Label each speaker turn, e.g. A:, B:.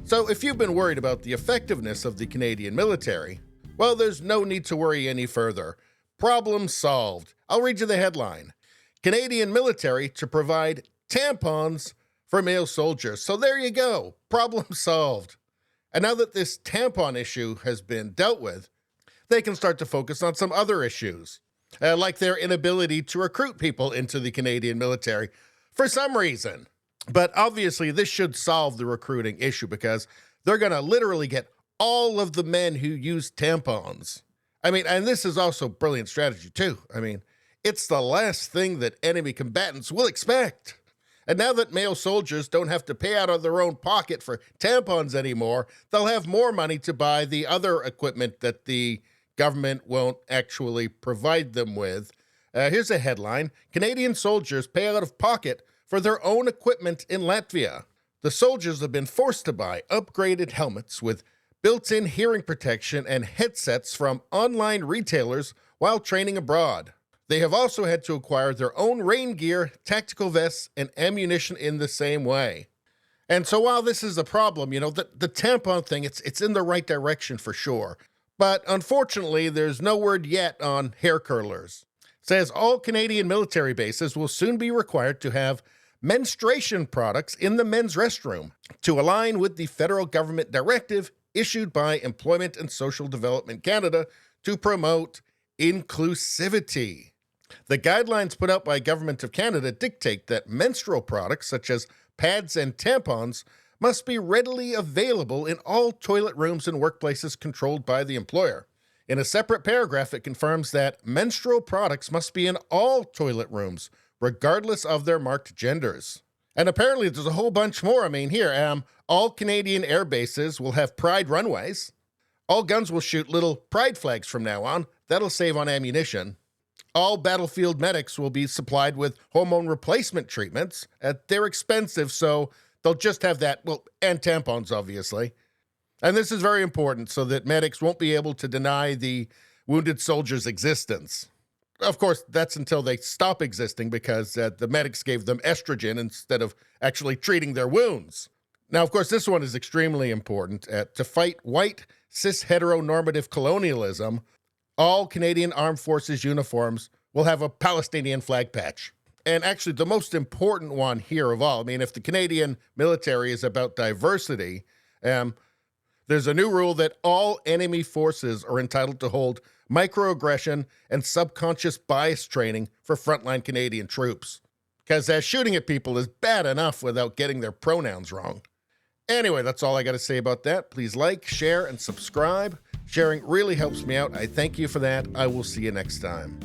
A: So if you've been worried about the effectiveness of the Canadian military, well, there's no need to worry any further. Problem solved. I'll read you the headline. Canadian military to provide tampons for male soldiers. So there you go. Problem solved. And now that this tampon issue has been dealt with, they can start to focus on some other issues, like their inability to recruit people into the Canadian military for some reason. But obviously, this should solve the recruiting issue because they're going to literally get all of the men who use tampons. I mean, and this is also brilliant strategy too. I mean, it's the last thing that enemy combatants will expect. And now that male soldiers don't have to pay out of their own pocket for tampons anymore, they'll have more money to buy the other equipment that the government won't actually provide them with. Here's a headline. Canadian soldiers pay out of pocket for their own equipment in Latvia. The soldiers have been forced to buy upgraded helmets with built-in hearing protection and headsets from online retailers while training abroad. They have also had to acquire their own rain gear, tactical vests, and ammunition in the same way. And so while this is a problem, the tampon thing, it's in the right direction for sure. But unfortunately, there's no word yet on hair curlers. It says all Canadian military bases will soon be required to have menstruation products in the men's restroom to align with the federal government directive issued by Employment and Social Development Canada to promote inclusivity. The guidelines put out by Government of Canada dictate that menstrual products such as pads and tampons must be readily available in all toilet rooms and workplaces controlled by the employer. In a separate paragraph, it confirms that menstrual products must be in all toilet rooms, regardless of their marked genders. And apparently there's a whole bunch more. I mean, here, all Canadian air bases will have pride runways. All guns will shoot little pride flags from now on. That'll save on ammunition. All battlefield medics will be supplied with hormone replacement treatments. They're expensive, so they'll just have that, and tampons, obviously. And this is very important so that medics won't be able to deny the wounded soldier's existence. Of course, that's until they stop existing because the medics gave them estrogen instead of actually treating their wounds. Now, of course, this one is extremely important. To fight white, cis-heteronormative colonialism, all Canadian Armed Forces uniforms will have a Palestinian flag patch. And actually, the most important one here of all, I mean, if the Canadian military is about diversity, there's a new rule that all enemy forces are entitled to hold microaggression and subconscious bias training for frontline Canadian troops. Because shooting at people is bad enough without getting their pronouns wrong. Anyway, that's all I got to say about that. Please like, share, and subscribe. Sharing really helps me out. I thank you for that. I will see you next time.